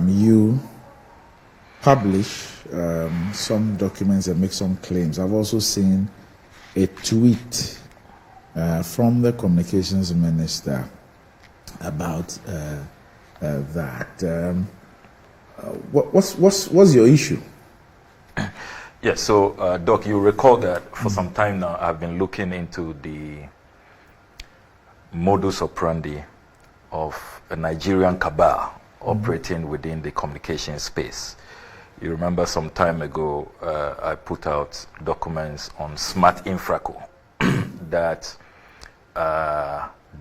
you publish some documents and make some claims. I've also seen a tweet from the communications minister about that. What's your issue? Yes, so Doc, you recall that for some time now I've been looking into the modus operandi of a Nigerian cabal operating within the communication space. You remember some time ago I put out documents on smart Infraco, that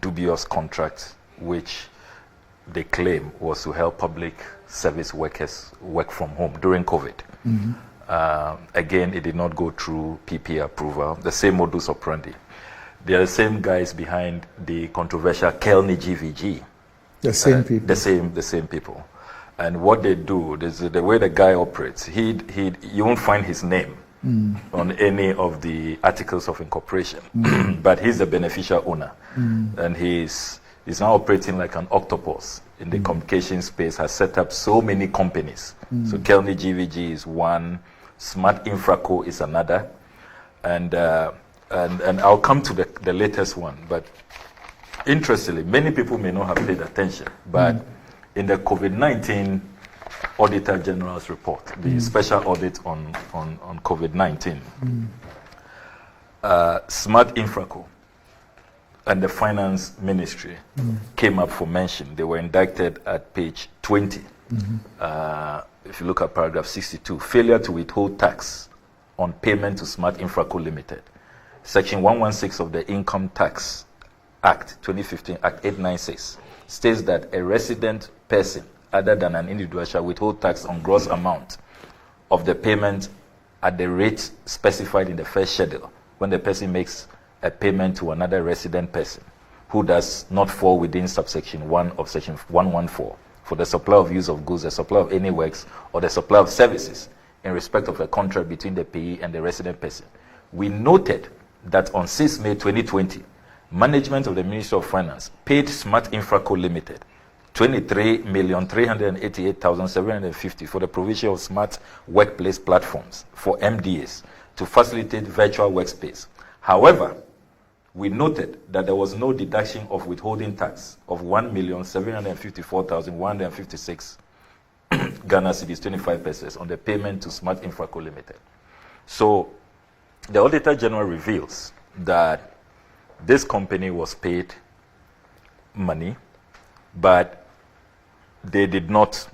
dubious contract which they claim was to help public service workers work from home during COVID. Again, it did not go through PPA approval. The same modus operandi. They are the same guys behind the controversial Kelny GVG. The same people. The same people. And what they do, the way the guy operates, you won't find his name on any of the articles of incorporation, but he's the beneficial owner, and he's now operating like an octopus in the communication space. Has set up so many companies. So Kelny GVG is one, Smart Infraco is another, and I'll come to the latest one. But interestingly, many people may not have paid attention, but in the COVID-19 Auditor General's report, the special audit on COVID-19, Smart Infraco and the Finance Ministry came up for mention. They were indicted at page 20. If you look at paragraph 62, failure to withhold tax on payment to Smart Infraco Limited. Section 116 of the Income Tax Act, 2015, Act 896, states that a resident person other than an individual shall withhold tax on gross amount of the payment at the rate specified in the first schedule when the person makes a payment to another resident person who does not fall within subsection 1 of section 114 for the supply of use of goods, the supply of any works, or the supply of services in respect of a contract between the payee and the resident person. We noted that on 6 May 2020, management of the Ministry of Finance paid Smart Infraco Limited 23,388,750 for the provision of smart workplace platforms for MDAs to facilitate virtual workspace. However, we noted that there was no deduction of withholding tax of 1,754,156 Ghana cedis 25 pesos on the payment to Smart Infraco Limited. So the Auditor General reveals that this company was paid money, but they did not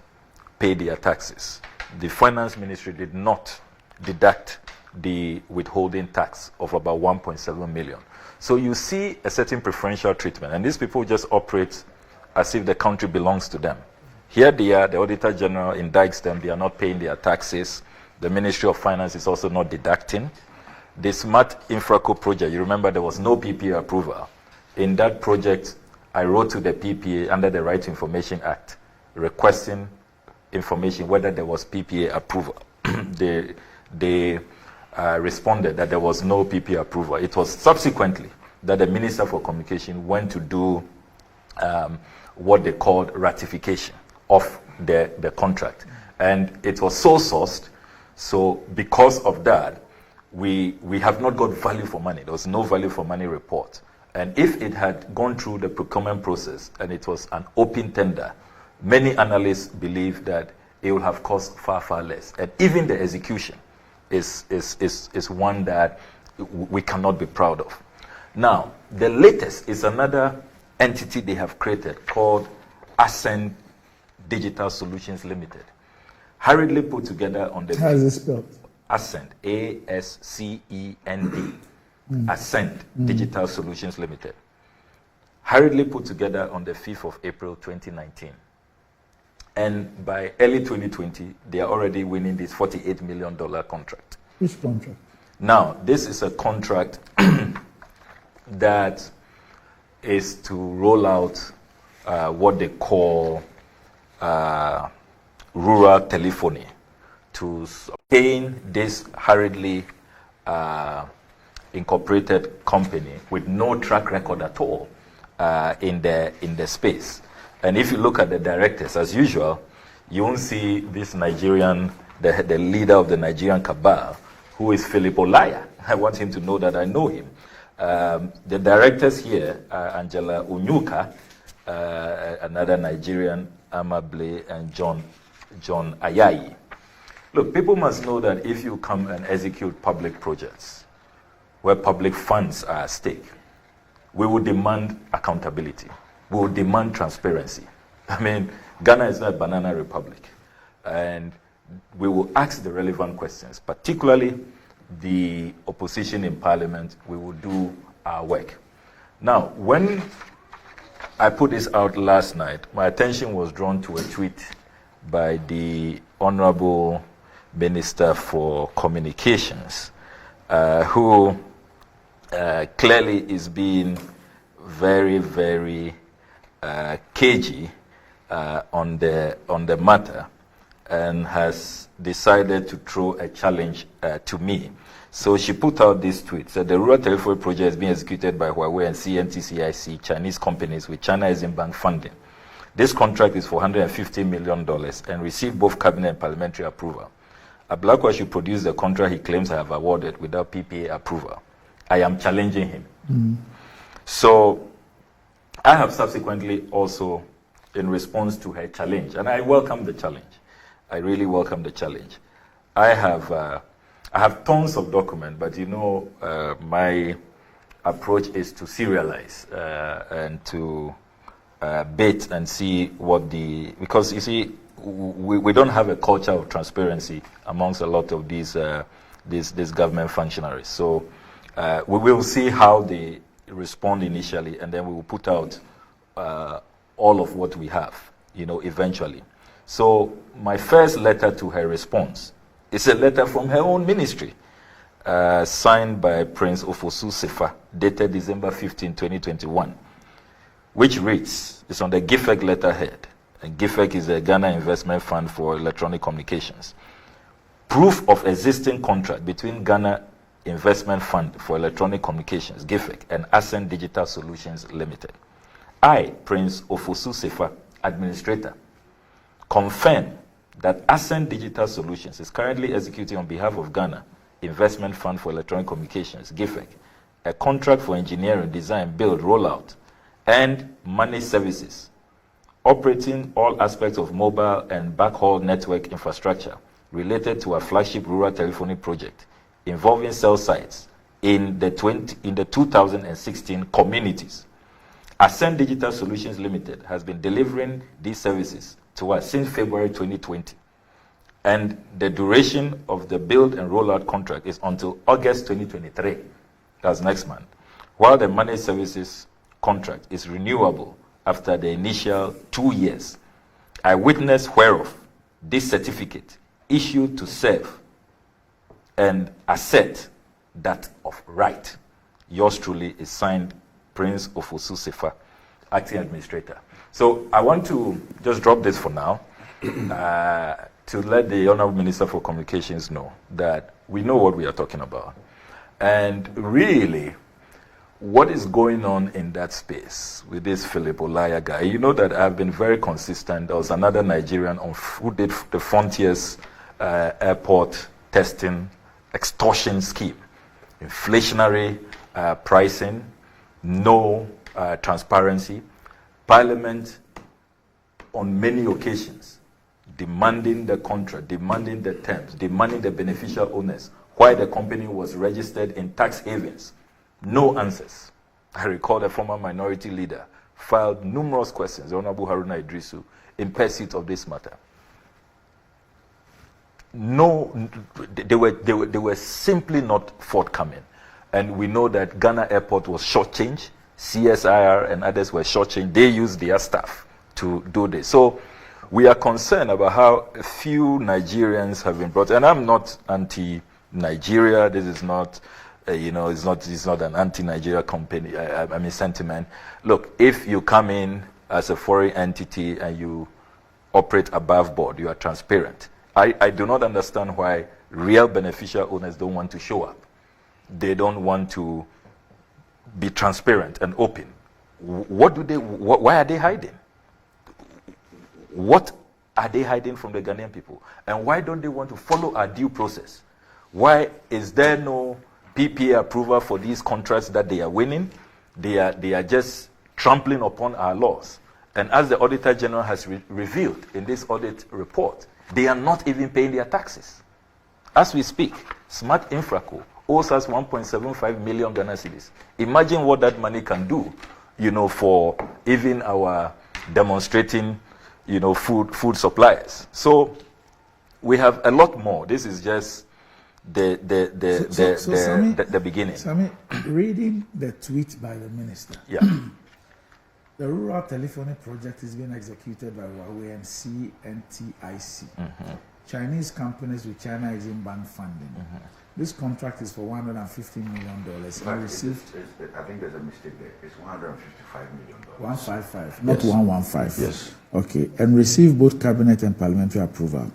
pay their taxes. The Finance Ministry did not deduct the withholding tax of about 1.7 million. So you see a certain preferential treatment, and these people just operate as if the country belongs to them. Here they are, the Auditor General indicts them, they are not paying their taxes. The Ministry of Finance is also not deducting. The Smart Infraco project, you remember there was no PPA approval. In that project, I wrote to the PPA under the Right to Information Act, requesting information whether there was PPA approval. They responded that there was no PPA approval. It was subsequently that the Minister for Communication went to do what they called ratification of the contract. And it was sole sourced. So because of that, we have not got value for money. There was no value for money report. And if it had gone through the procurement process and it was an open tender, many analysts believe that it would have cost far, far less. And even the execution is one that we cannot be proud of. Now, the latest is another entity they have created called Ascent Digital Solutions Limited. Hurriedly put together on the... How is it spelled? Ascent, A-S-C-E-N-D. Ascent Digital Solutions Limited. Hurriedly put together on the 5th of April 2019. And by early 2020, they are already winning this $48 million contract. Which contract? Now, this is a contract that is to roll out what they call rural telephony, to obtain this hurriedly incorporated company with no track record at all in the space. And if you look at the directors, as usual, you won't see this Nigerian, the leader of the Nigerian cabal, who is Philip Olaya. I want him to know that I know him. The directors here are Angela Unyuka, another Nigerian, Amable, and John Ayayi. Look, people must know that if you come and execute public projects where public funds are at stake, we will demand accountability. We will demand transparency. I mean, Ghana is not a banana republic. And we will ask the relevant questions, particularly the opposition in parliament. We will do our work. Now, when I put this out last night, my attention was drawn to a tweet by the Honorable Minister for Communications, who clearly is being very, very cagey on the matter, and has decided to throw a challenge to me. So she put out this tweet, said the rural telephony project is being executed by Huawei and CNTCIC, Chinese companies with China Exim Bank funding. This contract is for $150 million and received both cabinet and parliamentary approval. Ablakwa should produce the contract he claims I have awarded without PPA approval. I am challenging him. So I have subsequently also, in response to her challenge, and I welcome the challenge. I really welcome the challenge. I have tons of documents, but you know, my approach is to serialize and to bait and see what because you see, we don't have a culture of transparency amongst a lot of these government functionaries. So we will see how they respond initially, and then we will put out all of what we have, you know, eventually. So my first letter to her response is a letter from her own ministry, signed by Prince Ofosu Sefa, dated December 15, 2021, which reads, it's on the GIFEC letterhead, and GIFEC is a Ghana Investment Fund for Electronic Communications. Proof of existing contract between Ghana Investment Fund for Electronic Communications, GIFEC, and Ascent Digital Solutions Limited. I, Prince Ofosu Sefa, Administrator, confirm that Ascent Digital Solutions is currently executing on behalf of Ghana Investment Fund for Electronic Communications, GIFEC, a contract for engineering, design, build, rollout, and managed services, operating all aspects of mobile and backhaul network infrastructure related to a flagship rural telephony project involving cell sites in the 2016 communities. Ascent Digital Solutions Limited has been delivering these services to us since February 2020. And the duration of the build and rollout contract is until August 2023. That's next month. While the managed services contract is renewable after the initial 2 years. I witness whereof this certificate issued to serve and assert that of right. Yours truly is signed Prince Ofosu Sefa, Acting Administrator. So I want to just drop this for now to let the Honorable Minister for Communications know that we know what we are talking about. And really, what is going on in that space with this Philip Olaya guy? You know that I've been very consistent. There was another Nigerian who did the Frontiers airport testing extortion scheme, inflationary pricing, no transparency. Parliament, on many occasions, demanding the contract, demanding the terms, demanding the beneficial owners, why the company was registered in tax havens. No answers. I recall the former minority leader filed numerous questions, the Honorable Haruna Idrisu, in pursuit of this matter. No, they were simply not forthcoming. And we know that Ghana Airport was shortchanged, CSIR and others were shortchanged. They used their staff to do this. So we are concerned about how a few Nigerians have been brought. And I'm not anti-Nigeria. This is not, it's not an anti-Nigeria company. I mean sentiment. Look, if you come in as a foreign entity and you operate above board, you are transparent. I do not understand why real beneficial owners don't want to show up. They don't want to be transparent and open. Why are they hiding? What are they hiding from the Ghanaian people? And why don't they want to follow our due process? Why is there no PPA approval for these contracts that they are winning? They are just trampling upon our laws. And as the Auditor General has revealed in this audit report, they are not even paying their taxes. As we speak, Smart Infraco owes us 1.75 million Ghana cedis. Imagine what that money can do, for even our demonstrating, food suppliers. So we have a lot more. This is just the beginning. Sammy, reading the tweet by the minister. Yeah. The rural telephony project is being executed by Huawei and CNTIC. Chinese companies with China Exim Bank funding. This contract is for $150 million. And received. I think there's a mistake there. It's $155 million. 155, not 115. Yes. Okay, and received both cabinet and parliamentary approval.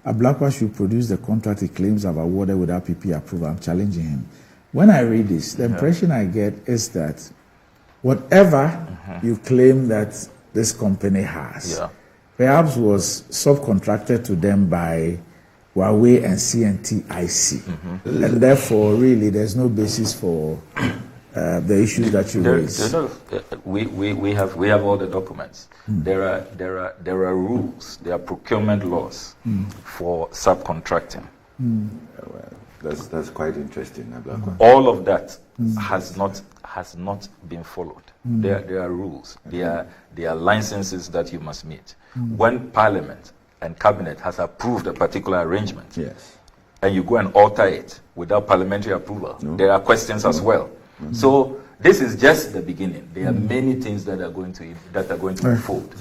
Ablakwa should produce the contract he claims have awarded without PP approval. I'm challenging him. When I read this, the impression I get is that whatever you claim that this company has, perhaps was subcontracted to them by Huawei and CNTIC. And therefore, really, there's no basis for the issues that you raise. We have all the documents. There are rules. There are procurement laws for subcontracting. Well, that's quite interesting, Ablakwa. All of that has not been followed. There are rules. There are licenses that you must meet. When Parliament and Cabinet has approved a particular arrangement, and you go and alter it without parliamentary approval, there are questions as well. So this is just the beginning. There are many things that are going to unfold.